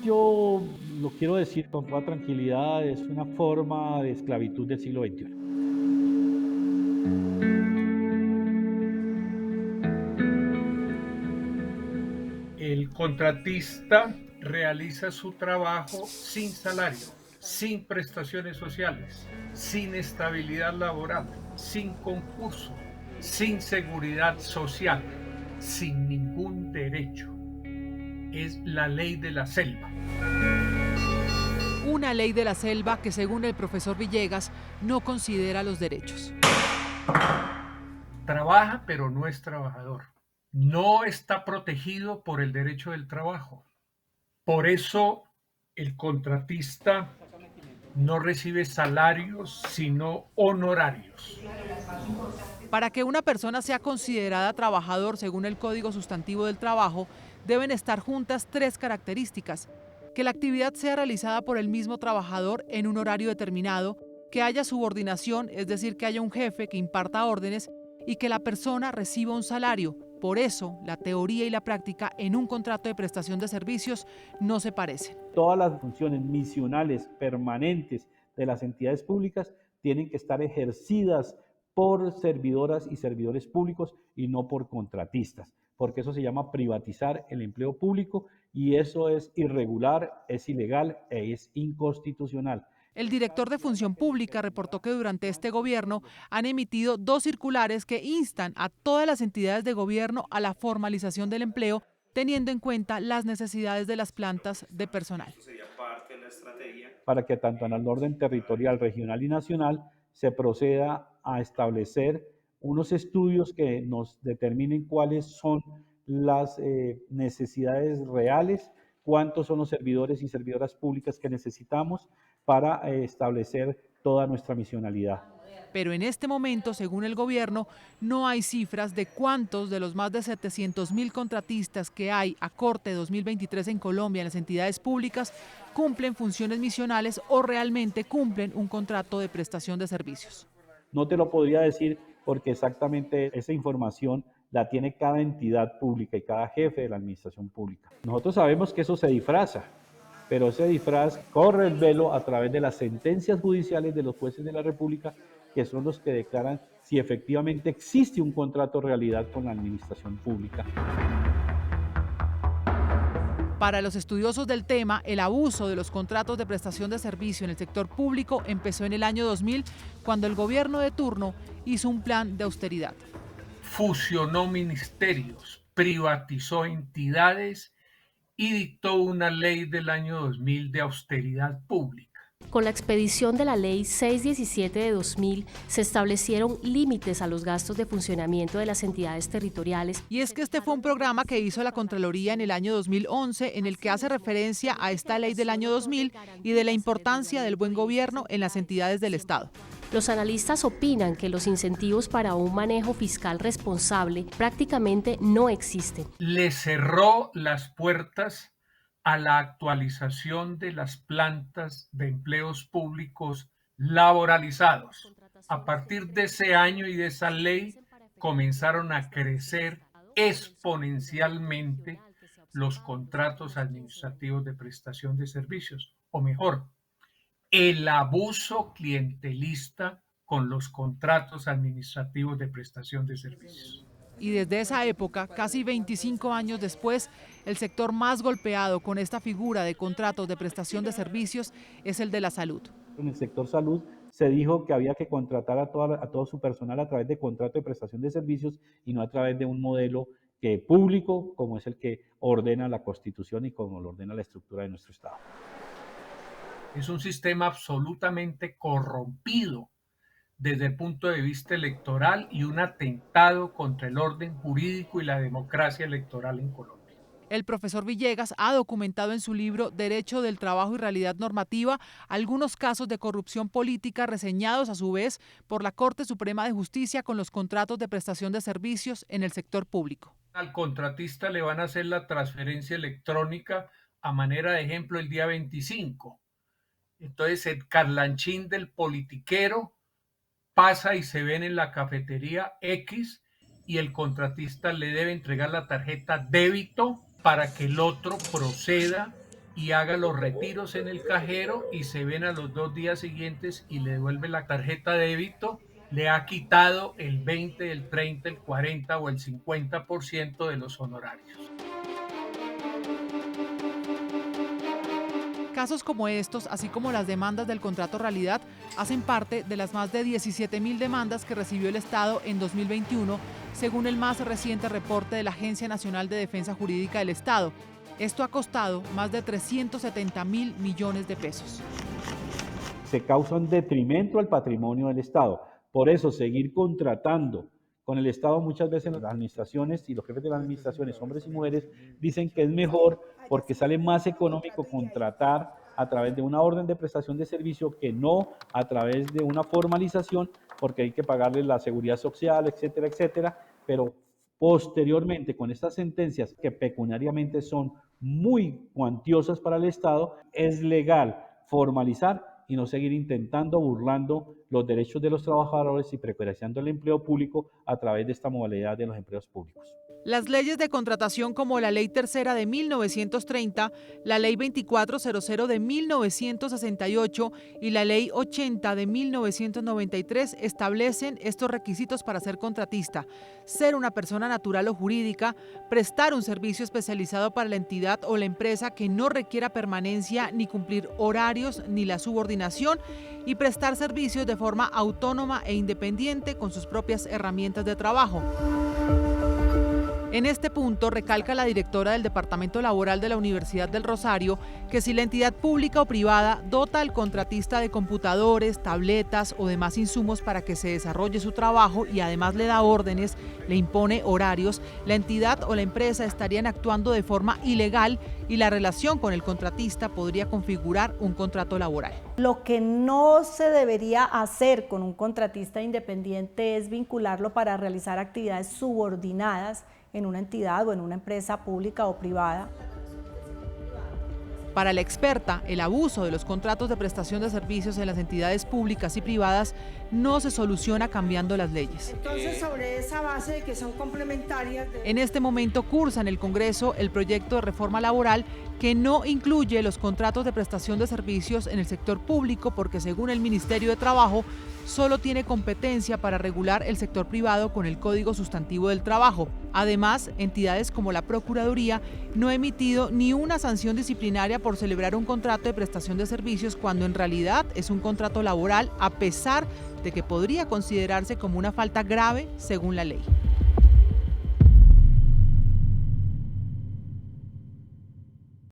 Yo lo quiero decir con toda tranquilidad, es una forma de esclavitud del siglo XXI. El contratista realiza su trabajo sin salario, sin prestaciones sociales, sin estabilidad laboral, sin concurso, sin seguridad social, sin ningún derecho. Es la ley de la selva. Una ley de la selva que, según el profesor Villegas, no considera los derechos. Trabaja, pero no es trabajador. No está protegido por el derecho del trabajo. Por eso el contratista no recibe salarios, sino honorarios. Para que una persona sea considerada trabajador según el Código Sustantivo del Trabajo, deben estar juntas tres características: que la actividad sea realizada por el mismo trabajador en un horario determinado, que haya subordinación, es decir, que haya un jefe que imparta órdenes, y que la persona reciba un salario. Por eso, la teoría y la práctica en un contrato de prestación de servicios no se parecen. Todas las funciones misionales permanentes de las entidades públicas tienen que estar ejercidas por servidoras y servidores públicos y no por contratistas, porque eso se llama privatizar el empleo público y eso es irregular, es ilegal e es inconstitucional. El director de Función Pública reportó que durante este gobierno han emitido dos circulares que instan a todas las entidades de gobierno a la formalización del empleo, teniendo en cuenta las necesidades de las plantas de personal. Para que tanto en el orden territorial, regional y nacional se proceda a establecer unos estudios que nos determinen cuáles son las necesidades reales, cuántos son los servidores y servidoras públicas que necesitamos para establecer toda nuestra misionalidad. Pero en este momento, según el gobierno, no hay cifras de cuántos de los más de 700.000 contratistas que hay a corte 2023 en Colombia en las entidades públicas cumplen funciones misionales o realmente cumplen un contrato de prestación de servicios. No te lo podría decir porque exactamente esa información la tiene cada entidad pública y cada jefe de la administración pública. Nosotros sabemos que eso se disfraza, pero ese disfraz corre el velo a través de las sentencias judiciales de los jueces de la República, que son los que declaran si efectivamente existe un contrato realidad con la administración pública. Para los estudiosos del tema, el abuso de los contratos de prestación de servicio en el sector público empezó en el año 2000, cuando el gobierno de turno hizo un plan de austeridad. Fusionó ministerios, privatizó entidades y dictó una ley del año 2000 de austeridad pública. Con la expedición de la Ley 617 de 2000 se establecieron límites a los gastos de funcionamiento de las entidades territoriales. Y es que este fue un programa que hizo la Contraloría en el año 2011, en el que hace referencia a esta ley del año 2000 y de la importancia del buen gobierno en las entidades del Estado. Los analistas opinan que los incentivos para un manejo fiscal responsable prácticamente no existen. Le cerró las puertas a la actualización de las plantas de empleos públicos laboralizados. A partir de ese año y de esa ley comenzaron a crecer exponencialmente los contratos administrativos de prestación de servicios, o mejor, el abuso clientelista con los contratos administrativos de prestación de servicios. Y desde esa época, casi 25 años después, el sector más golpeado con esta figura de contratos de prestación de servicios es el de la salud. En el sector salud se dijo que había que contratar a todo su personal a través de contrato de prestación de servicios y no a través de un modelo público como es el que ordena la Constitución y como lo ordena la estructura de nuestro Estado. Es un sistema absolutamente corrompido desde el punto de vista electoral y un atentado contra el orden jurídico y la democracia electoral en Colombia. El profesor Villegas ha documentado en su libro Derecho del Trabajo y Realidad Normativa algunos casos de corrupción política reseñados a su vez por la Corte Suprema de Justicia con los contratos de prestación de servicios en el sector público. Al contratista le van a hacer la transferencia electrónica a manera de ejemplo el día 25. Entonces el carlanchín del politiquero pasa y se ven en la cafetería X y el contratista le debe entregar la tarjeta débito para que el otro proceda y haga los retiros en el cajero y se ven a los 2 días siguientes y le devuelve la tarjeta de débito, le ha quitado el 20, el 30, el 40 o el 50% de los honorarios. Casos como estos, así como las demandas del contrato realidad, hacen parte de las más de 17.000 demandas que recibió el Estado en 2021, según el más reciente reporte de la Agencia Nacional de Defensa Jurídica del Estado. Esto ha costado más de 370.000 millones de pesos. Se causa un detrimento al patrimonio del Estado. Por eso, seguir contratando con el Estado, muchas veces las administraciones y los jefes de las administraciones, hombres y mujeres, dicen que es mejor porque sale más económico contratar a través de una orden de prestación de servicio que no a través de una formalización, porque hay que pagarles la seguridad social, etcétera, etcétera. Pero posteriormente, con estas sentencias que pecuniariamente son muy cuantiosas para el Estado, es legal formalizar y no seguir intentando burlando los derechos de los trabajadores y precarizando el empleo público a través de esta modalidad de los empleos públicos. Las leyes de contratación como la Ley Tercera de 1930, la Ley 2400 de 1968 y la Ley 80 de 1993 establecen estos requisitos para ser contratista: ser una persona natural o jurídica, prestar un servicio especializado para la entidad o la empresa que no requiera permanencia ni cumplir horarios ni la subordinación, y prestar servicios de forma autónoma e independiente con sus propias herramientas de trabajo. En este punto, recalca la directora del Departamento Laboral de la Universidad del Rosario que si la entidad pública o privada dota al contratista de computadores, tabletas o demás insumos para que se desarrolle su trabajo y además le da órdenes, le impone horarios, la entidad o la empresa estarían actuando de forma ilegal y la relación con el contratista podría configurar un contrato laboral. Lo que no se debería hacer con un contratista independiente es vincularlo para realizar actividades subordinadas en una entidad o en una empresa pública o privada. Para la experta, el abuso de los contratos de prestación de servicios en las entidades públicas y privadas no se soluciona cambiando las leyes. Entonces, sobre esa base de que son complementarias... En este momento cursa en el Congreso el proyecto de reforma laboral que no incluye los contratos de prestación de servicios en el sector público porque, según el Ministerio de Trabajo, solo tiene competencia para regular el sector privado con el Código Sustantivo del Trabajo. Además, entidades como la Procuraduría no ha emitido ni una sanción disciplinaria por celebrar un contrato de prestación de servicios cuando en realidad es un contrato laboral, a pesar de que podría considerarse como una falta grave según la ley.